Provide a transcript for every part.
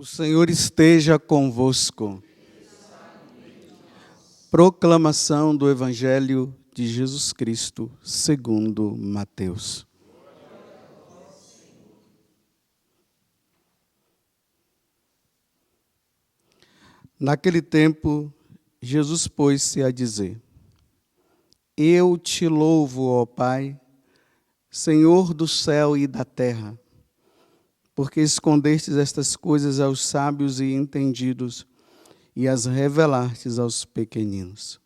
O Senhor esteja convosco. Proclamação do Evangelho de Jesus Cristo, segundo Mateus. Naquele tempo, Jesus pôs-se a dizer: Eu te louvo, ó Pai, Senhor do céu e da terra, porque escondestes estas coisas aos sábios e entendidos e as revelastes aos pequeninos.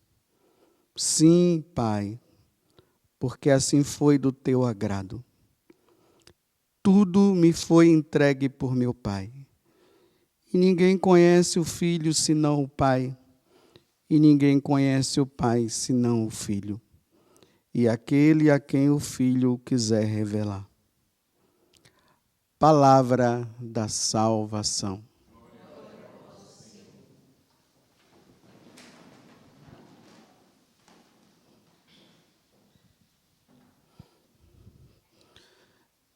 Sim, Pai, porque assim foi do teu agrado. Tudo me foi entregue por meu Pai. E ninguém conhece o Filho senão o Pai, e ninguém conhece o Pai senão o Filho, e aquele a quem o Filho quiser revelar. Palavra da salvação.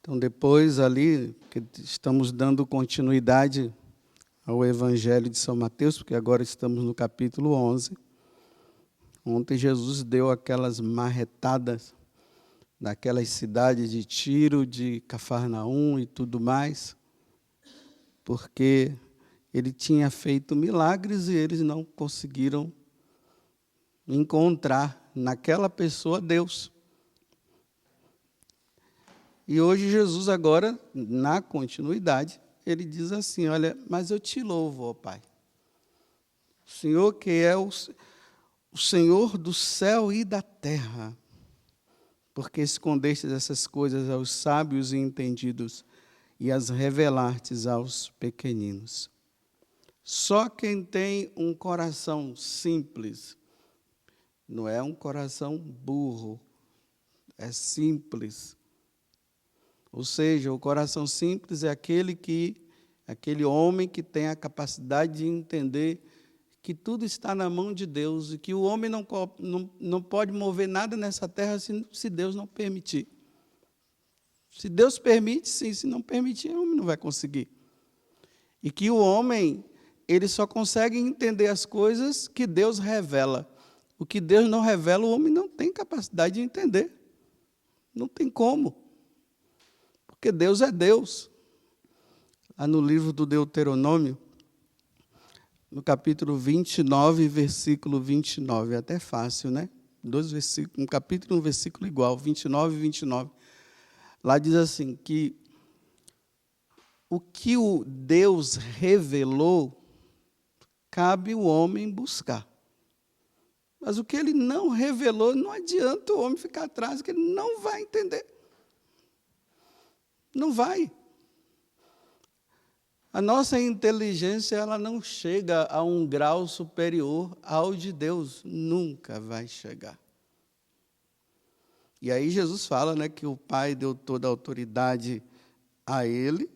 Então, depois ali, que estamos dando continuidade ao Evangelho de São Mateus, porque agora estamos no capítulo 11. Ontem Jesus deu aquelas marretadas naquelas cidades de Tiro, de Cafarnaum e tudo mais, porque ele tinha feito milagres e eles não conseguiram encontrar naquela pessoa Deus. E hoje Jesus agora, na continuidade, ele diz assim: olha, mas eu te louvo, ó Pai. O Senhor que é o Senhor do céu e da terra, porque escondestes essas coisas aos sábios e entendidos e as revelastes aos pequeninos. Só quem tem um coração simples, não é um coração burro, é simples. Ou seja, o coração simples é aquele homem que tem a capacidade de entender que tudo está na mão de Deus e que o homem não pode mover nada nessa terra se Deus não permitir. Se Deus permite, sim. Se não permitir, o homem não vai conseguir. E que o homem, ele só consegue entender as coisas que Deus revela. O que Deus não revela, o homem não tem capacidade de entender. Não tem como. Porque Deus é Deus. Lá no livro do Deuteronômio, no capítulo 29, versículo 29, é até fácil, né? 2 versículos, um capítulo e um versículo igual, 29 e 29. Lá diz assim, que o que o Deus revelou, cabe o homem buscar. Mas o que ele não revelou, não adianta o homem ficar atrás, que ele não vai entender. Não vai. A nossa inteligência, ela não chega a um grau superior ao de Deus. Nunca vai chegar. E aí Jesus fala, né, que o Pai deu toda a autoridade a ele,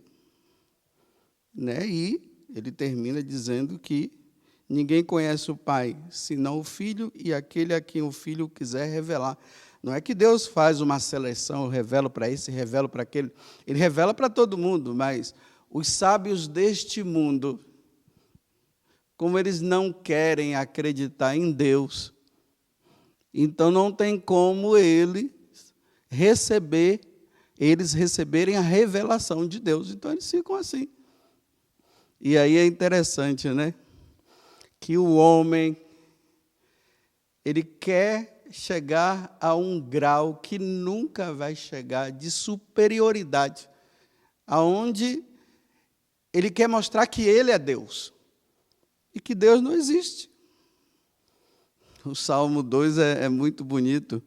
né, e ele termina dizendo que ninguém conhece o Pai, senão o Filho e aquele a quem o Filho quiser revelar. Não é que Deus faz uma seleção, eu revelo para esse, revelo para aquele. Ele revela para todo mundo, mas os sábios deste mundo, como eles não querem acreditar em Deus, então não tem como eles receberem a revelação de Deus. Então eles ficam assim. E aí é interessante, né? Que o homem, ele quer chegar a um grau que nunca vai chegar de superioridade, aonde ele quer mostrar que ele é Deus e que Deus não existe. O Salmo 2 é muito bonito.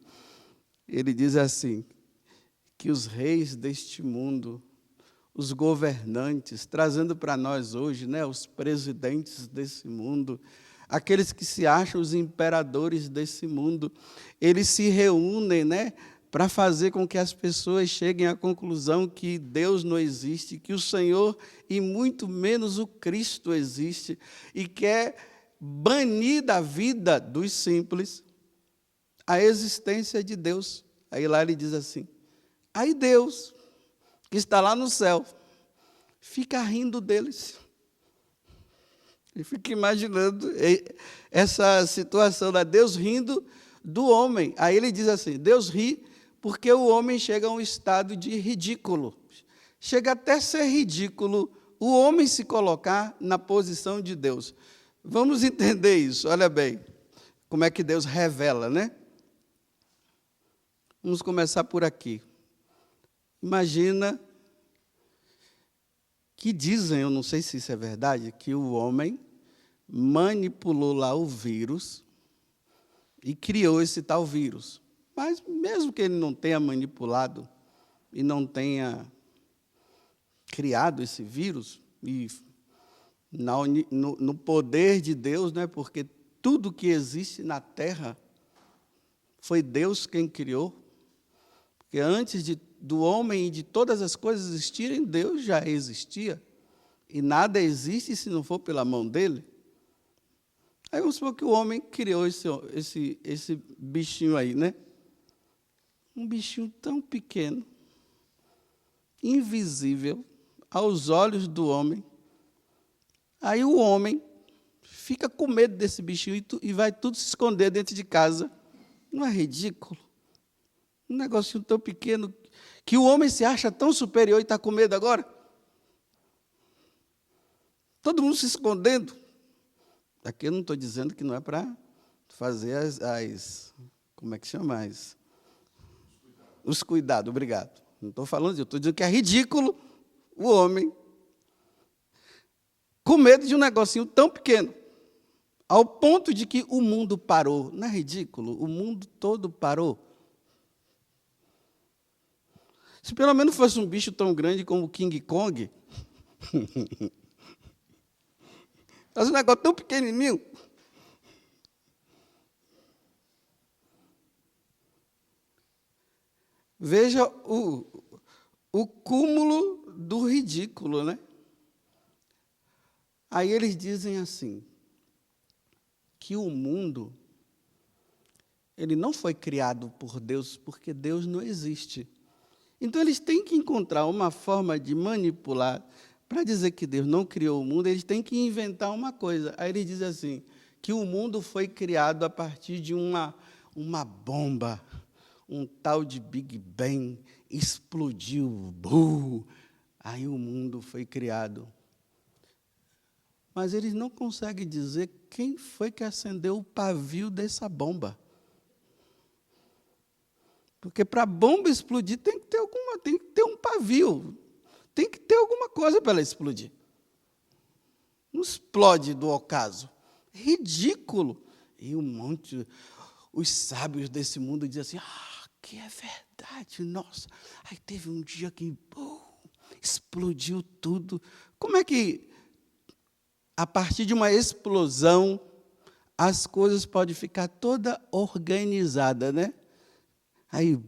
Ele diz assim, que os reis deste mundo, os governantes, trazendo para nós hoje, né, os presidentes desse mundo, aqueles que se acham os imperadores desse mundo, eles se reúnem, né, para fazer com que as pessoas cheguem à conclusão que Deus não existe, que o Senhor e muito menos o Cristo existe, e quer banir da vida dos simples a existência de Deus. Aí lá ele diz assim, aí Deus, que está lá no céu, fica rindo deles. Eu fico imaginando essa situação da Deus rindo do homem. Aí ele diz assim, Deus ri porque o homem chega a um estado de ridículo. Chega até a ser ridículo o homem se colocar na posição de Deus. Vamos entender isso, olha bem, como é que Deus revela, né? Vamos começar por aqui. Imagina que dizem, eu não sei se isso é verdade, que o homem manipulou lá o vírus e criou esse tal vírus. Mas mesmo que ele não tenha manipulado e não tenha criado esse vírus, e no poder de Deus, né, porque tudo que existe na Terra foi Deus quem criou, porque antes do homem e de todas as coisas existirem, Deus já existia, e nada existe se não for pela mão dele. Aí vamos supor que o homem criou esse bichinho aí, né? Um bichinho tão pequeno, invisível aos olhos do homem. Aí o homem fica com medo desse bichinho e vai tudo se esconder dentro de casa. Não é ridículo? Um negocinho tão pequeno que o homem se acha tão superior e está com medo agora? Todo mundo se escondendo. Aqui eu não estou dizendo que não é para fazer como é que chama? Os cuidados, obrigado. Não estou falando disso, estou dizendo que é ridículo o homem com medo de um negocinho tão pequeno, ao ponto de que o mundo parou. Não é ridículo? O mundo todo parou. Se pelo menos fosse um bicho tão grande como o King Kong, faz um negócio tão pequenininho. Veja o cúmulo do ridículo, né? Aí eles dizem assim, que o mundo, ele não foi criado por Deus, porque Deus não existe. Então, eles têm que encontrar uma forma de manipular, para dizer que Deus não criou o mundo, eles têm que inventar uma coisa. Aí eles dizem assim, que o mundo foi criado a partir de uma bomba, um tal de Big Bang, explodiu, aí o mundo foi criado. Mas eles não conseguem dizer quem foi que acendeu o pavio dessa bomba. Porque para a bomba explodir tem que ter um pavio, tem que ter alguma coisa para ela explodir. Não explode do ocaso. Ridículo. E os sábios desse mundo dizem assim, que é verdade, nossa. Aí teve um dia que explodiu tudo. Como é que, a partir de uma explosão, as coisas podem ficar toda organizada, né? Aí,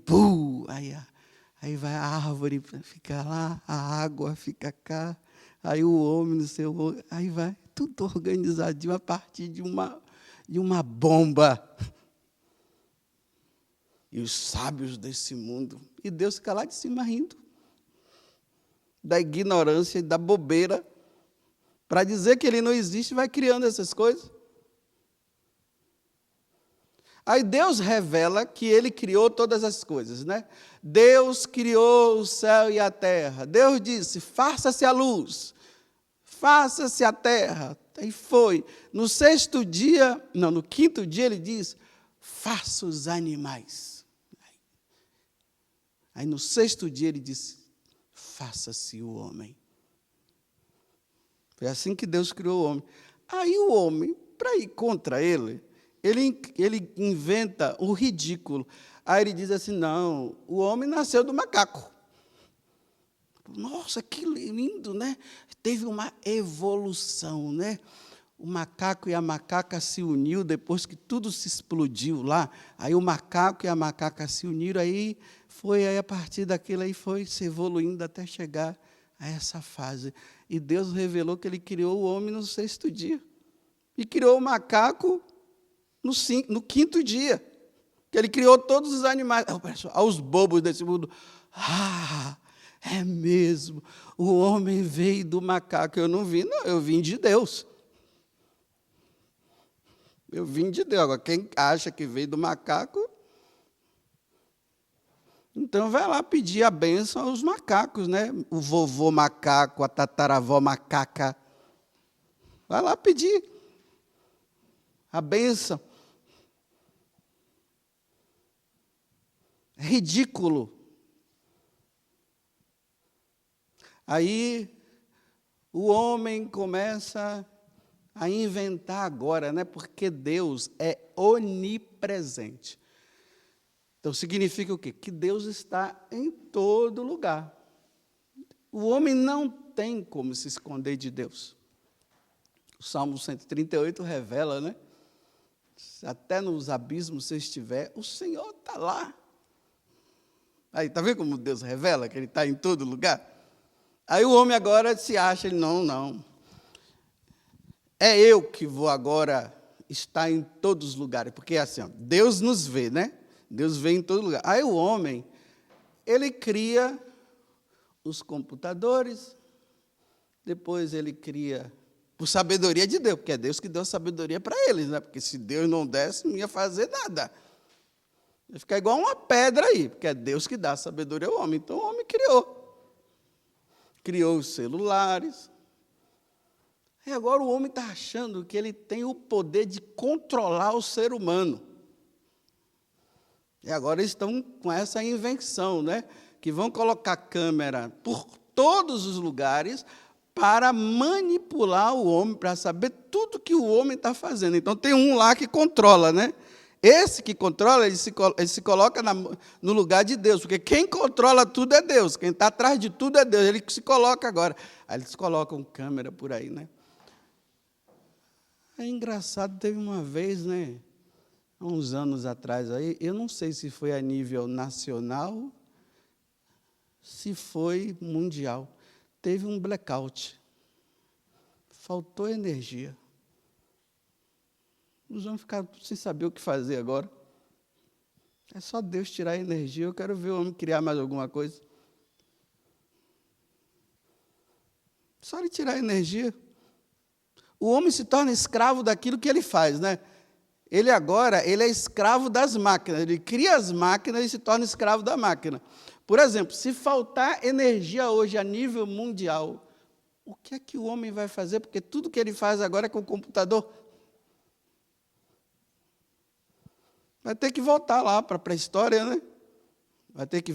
aí vai a árvore, fica lá, a água fica cá, aí o homem, aí vai tudo organizadinho a partir de uma bomba. E os sábios desse mundo, e Deus fica lá de cima rindo, da ignorância e da bobeira, para dizer que ele não existe, vai criando essas coisas. Aí Deus revela que ele criou todas as coisas, né? Deus criou o céu e a terra. Deus disse, faça-se a luz, faça-se a terra. Aí foi. No quinto dia ele diz, faça os animais. Aí no sexto dia ele diz, faça-se o homem. Foi assim que Deus criou o homem. Aí o homem, para ir contra ele inventa o ridículo. Aí ele diz assim, não, o homem nasceu do macaco. Nossa, que lindo, né? Teve uma evolução, né? O macaco e a macaca se uniu depois que tudo se explodiu lá. Aí o macaco e a macaca se uniram, aí a partir daquilo aí foi se evoluindo até chegar a essa fase. E Deus revelou que ele criou o homem no sexto dia. E criou o macaco no quinto dia. Que ele criou todos os animais. Aos bobos desse mundo. É mesmo. O homem veio do macaco. Eu não vi, não, eu vim de Deus. Eu vim de Deus. Agora, quem acha que veio do macaco, então vai lá pedir a bênção aos macacos, né? O vovô macaco, a tataravó macaca. Vai lá pedir a bênção. É ridículo. Aí o homem começa a inventar agora, né? Porque Deus é onipresente. Então, significa o quê? Que Deus está em todo lugar. O homem não tem como se esconder de Deus. O Salmo 138 revela, né? Até nos abismos você estiver, o Senhor está lá. Aí, está vendo como Deus revela que Ele está em todo lugar? Aí o homem agora se acha, não. É eu que vou agora estar em todos os lugares. Porque assim, ó, Deus nos vê, né? Deus vê em todo lugar. Aí o homem, ele cria os computadores, depois ele cria, por sabedoria de Deus, porque é Deus que deu sabedoria para eles, né? Porque se Deus não desse, não ia fazer nada. Ia ficar igual uma pedra aí, porque é Deus que dá sabedoria ao homem. Então o homem criou. Criou os celulares. E agora o homem está achando que ele tem o poder de controlar o ser humano. E agora eles estão com essa invenção, né? Que vão colocar câmera por todos os lugares para manipular o homem, para saber tudo que o homem está fazendo. Então, tem um lá que controla, né? Esse que controla, ele se coloca no lugar de Deus, porque quem controla tudo é Deus, quem está atrás de tudo é Deus, ele que se coloca agora. Aí eles colocam câmera por aí, né? É engraçado, teve uma vez, né? Há uns anos atrás, aí, eu não sei se foi a nível nacional, se foi mundial. Teve um blackout. Faltou energia. Os homens ficaram sem saber o que fazer agora. É só Deus tirar a energia. Eu quero ver o homem criar mais alguma coisa. Só ele tirar a energia. O homem se torna escravo daquilo que ele faz, né? Ele agora, ele é escravo das máquinas. Ele cria as máquinas e se torna escravo da máquina. Por exemplo, se faltar energia hoje a nível mundial, o que é que o homem vai fazer? Porque tudo que ele faz agora é com o computador. Vai ter que voltar lá para a pré-história, né? Vai ter que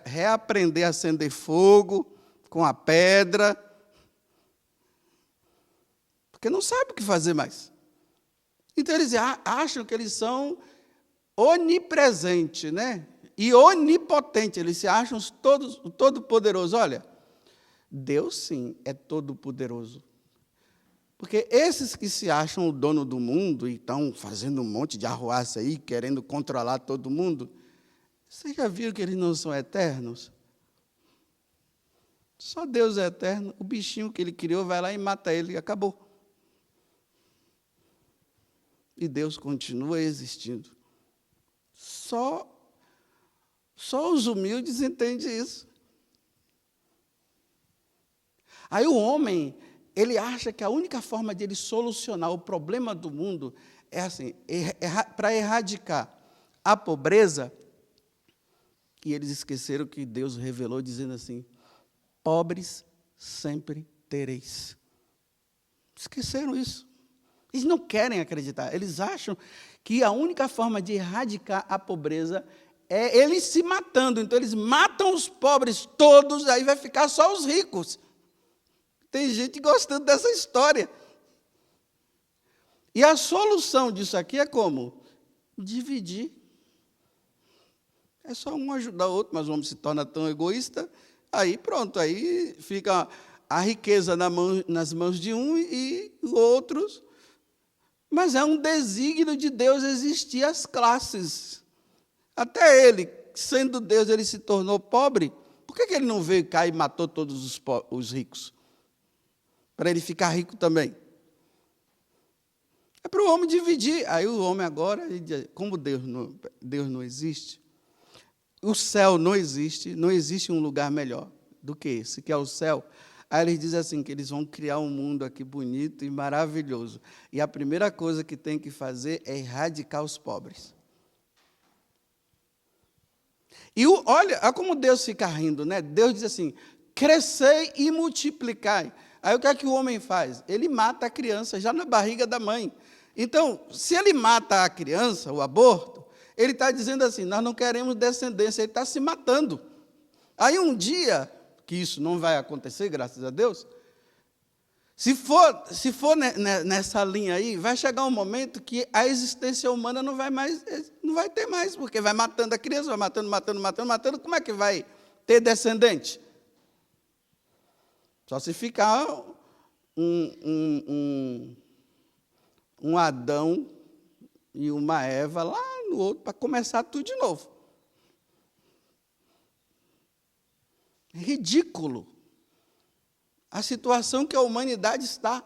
reaprender a acender fogo com a pedra. Porque não sabe o que fazer mais. Então, eles acham que eles são onipresentes, né? E onipotentes. Eles se acham todo-poderosos. Olha, Deus, sim, é todo-poderoso. Porque esses que se acham o dono do mundo e estão fazendo um monte de arruaça aí, querendo controlar todo mundo, vocês já viram que eles não são eternos? Só Deus é eterno. O bichinho que ele criou vai lá e mata ele e acabou. E Deus continua existindo. Só os humildes entendem isso. Aí o homem, ele acha que a única forma de ele solucionar o problema do mundo é assim, para erradicar a pobreza, e eles esqueceram que Deus revelou dizendo assim, pobres sempre tereis. Esqueceram isso. Eles não querem acreditar. Eles acham que a única forma de erradicar a pobreza é eles se matando. Então, eles matam os pobres todos, aí vai ficar só os ricos. Tem gente gostando dessa história. E a solução disso aqui é como? Dividir. É só um ajudar o outro, mas o homem se torna tão egoísta, aí pronto, aí fica a riqueza nas mãos de um e outros. Mas é um desígnio de Deus existir as classes. Até ele, sendo Deus, ele se tornou pobre. Por que ele não veio cá e matou todos os ricos? Para ele ficar rico também. É para o homem dividir. Aí o homem agora, como Deus não existe, o céu não existe um lugar melhor do que esse, que é o céu. Aí eles dizem assim, que eles vão criar um mundo aqui bonito e maravilhoso. E a primeira coisa que tem que fazer é erradicar os pobres. E olha como Deus fica rindo, né? Deus diz assim, crescei e multiplicai. Aí o que é que o homem faz? Ele mata a criança já na barriga da mãe. Então, se ele mata a criança, o aborto, ele está dizendo assim, nós não queremos descendência, ele está se matando. Aí um dia, que isso não vai acontecer, graças a Deus, se for nessa linha aí, vai chegar um momento que a existência humana não vai ter mais, porque vai matando a criança, vai matando, como é que vai ter descendente? Só se ficar um Adão e uma Eva lá no outro, para começar tudo de novo. É ridículo a situação que a humanidade está.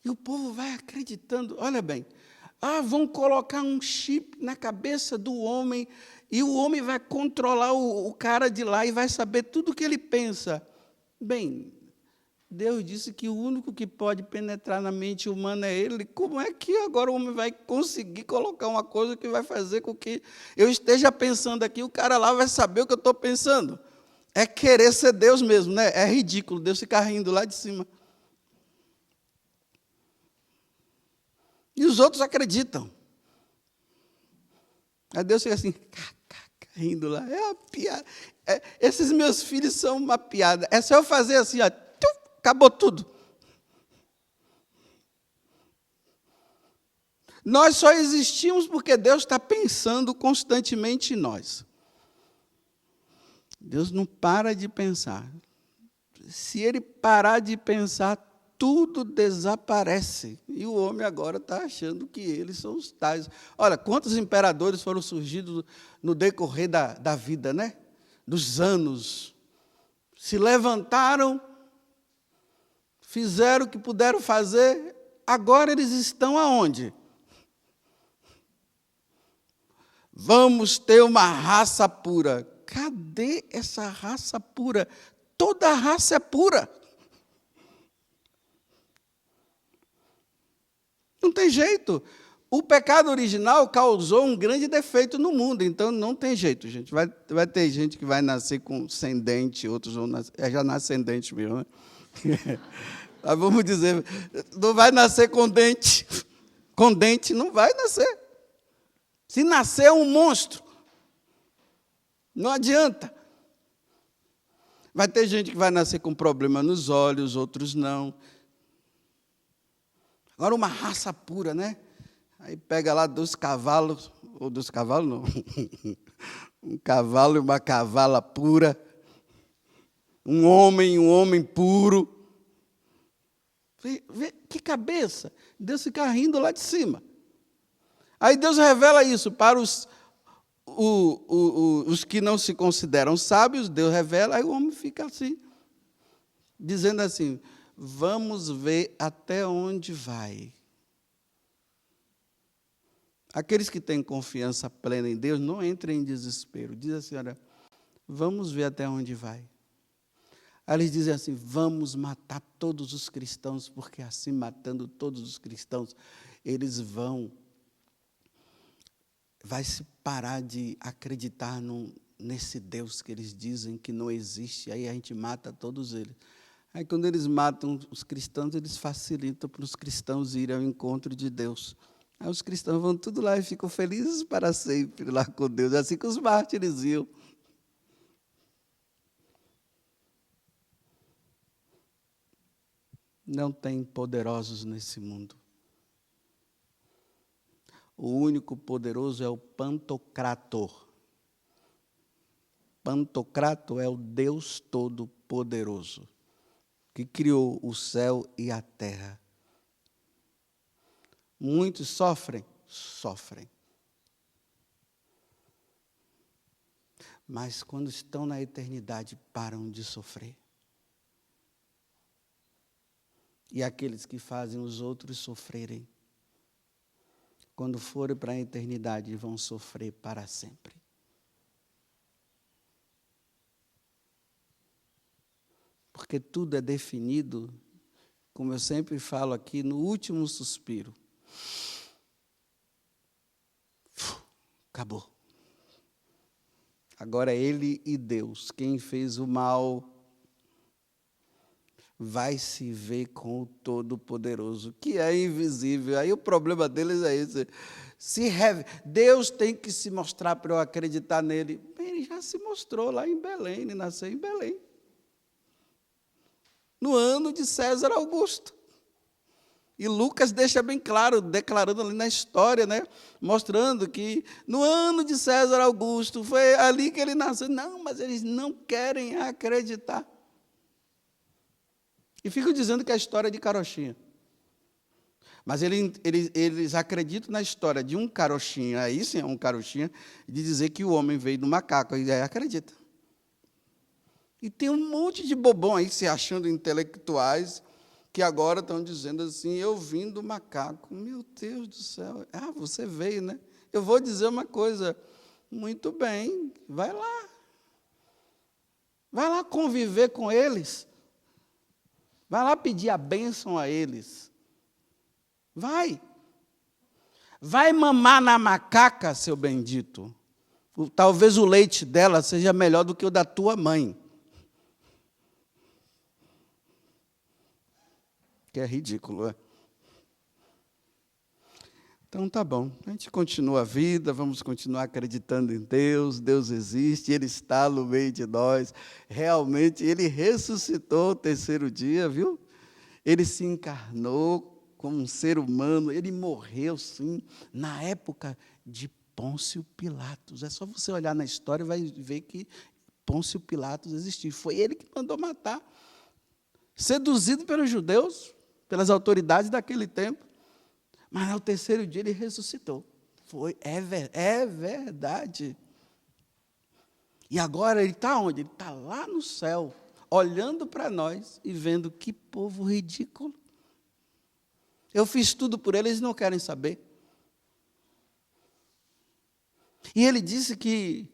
E o povo vai acreditando. Olha bem, vão colocar um chip na cabeça do homem e o homem vai controlar o cara de lá e vai saber tudo o que ele pensa. Bem, Deus disse que o único que pode penetrar na mente humana é Ele. Como é que agora o homem vai conseguir colocar uma coisa que vai fazer com que eu esteja pensando aqui, o cara lá vai saber o que eu estou pensando? É querer ser Deus mesmo, né? É ridículo, Deus ficar rindo lá de cima. E os outros acreditam. Aí Deus fica assim, rindo lá. É uma piada. Esses meus filhos são uma piada. É só eu fazer assim, ó, acabou tudo. Nós só existimos porque Deus está pensando constantemente em nós. Deus não para de pensar. Se Ele parar de pensar, tudo desaparece. E o homem agora está achando que eles são os tais. Olha, quantos imperadores foram surgidos no decorrer da vida, né? Dos anos. Se levantaram, fizeram o que puderam fazer, agora eles estão aonde? Vamos ter uma raça pura. Cadê essa raça pura? Toda raça é pura. Não tem jeito. O pecado original causou um grande defeito no mundo, então não tem jeito, gente. Vai ter gente que vai nascer sem dente, outros vão nascer, já nasce sem dente mesmo, né? Mas vamos dizer, não vai nascer com dente. Com dente não vai nascer. Se nascer é um monstro. Não adianta. Vai ter gente que vai nascer com problema nos olhos, outros não. Agora uma raça pura, né? Aí pega lá 2 cavalos, ou 2 cavalos não, um cavalo e uma cavala pura, um homem puro. Vê, que cabeça! Deus fica rindo lá de cima. Aí Deus revela isso para os que não se consideram sábios, Deus revela, aí o homem fica assim, dizendo assim, vamos ver até onde vai. Aqueles que têm confiança plena em Deus, não entrem em desespero. Diz assim, olha, vamos ver até onde vai. Aí eles dizem assim, vamos matar todos os cristãos, porque assim, matando todos os cristãos, eles vai se parar de acreditar nesse Deus que eles dizem que não existe, aí a gente mata todos eles. Aí quando eles matam os cristãos, eles facilitam para os cristãos irem ao encontro de Deus. Aí os cristãos vão tudo lá e ficam felizes para sempre lá com Deus, assim que os mártires iam. Não tem poderosos nesse mundo. O único poderoso é o Pantocrator. Pantocrator é o Deus Todo-Poderoso, que criou o céu e a terra. Muitos sofrem? Sofrem. Mas quando estão na eternidade, param de sofrer. E aqueles que fazem os outros sofrerem, quando forem para a eternidade, vão sofrer para sempre. Porque tudo é definido, como eu sempre falo aqui, no último suspiro. Acabou. Agora ele e Deus, quem fez o mal, vai se ver com o Todo-Poderoso, que é invisível. Aí o problema deles é esse. Deus tem que se mostrar para eu acreditar nele. Ele já se mostrou lá em Belém, ele nasceu em Belém. No ano de César Augusto. E Lucas deixa bem claro, declarando ali na história, né? Mostrando que no ano de César Augusto, foi ali que ele nasceu. Não, mas eles não querem acreditar. E ficam dizendo que é a história de carochinha. Mas eles acreditam na história de um carochinha, aí sim é um carochinha, de dizer que o homem veio do macaco, e aí acredita. E tem um monte de bobão aí se achando intelectuais, que agora estão dizendo assim, eu vim do macaco. Meu Deus do céu, você veio, né? Eu vou dizer uma coisa, muito bem, vai lá. Vai lá conviver com eles. Vai lá pedir a bênção a eles. Vai. Vai mamar na macaca, seu bendito. Talvez o leite dela seja melhor do que o da tua mãe. Que é ridículo, é? Então, tá bom. A gente continua a vida, vamos continuar acreditando em Deus. Deus existe, Ele está no meio de nós. Realmente, Ele ressuscitou o terceiro dia, viu? Ele se encarnou como um ser humano. Ele morreu, sim, na época de Pôncio Pilatos. É só você olhar na história e vai ver que Pôncio Pilatos existiu. Foi ele que mandou matar. Seduzido pelos judeus, pelas autoridades daquele tempo. Mas ao terceiro dia ele ressuscitou. É verdade. E agora ele está onde? Ele está lá no céu, olhando para nós e vendo que povo ridículo. Eu fiz tudo por eles e não querem saber. E ele disse que,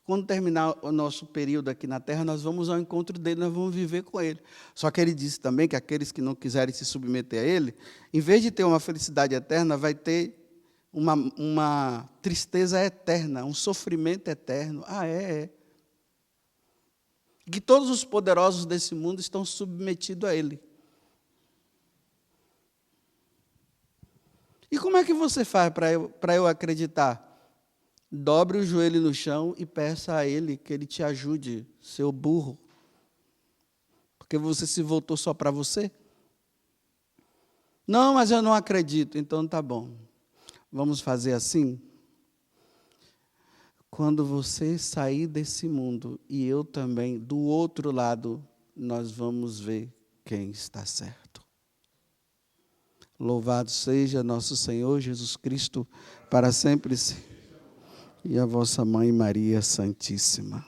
quando terminar o nosso período aqui na Terra, nós vamos ao encontro dele, nós vamos viver com ele. Só que ele disse também que aqueles que não quiserem se submeter a ele, em vez de ter uma felicidade eterna, vai ter uma tristeza eterna, um sofrimento eterno. É. Que todos os poderosos desse mundo estão submetidos a ele. E como é que você faz para eu acreditar? Dobre o joelho no chão e peça a ele que ele te ajude, seu burro. Porque você se voltou só para você? Não, mas eu não acredito. Então tá bom. Vamos fazer assim? Quando você sair desse mundo e eu também, do outro lado, nós vamos ver quem está certo. Louvado seja nosso Senhor Jesus Cristo, para sempre. E a vossa Mãe Maria Santíssima.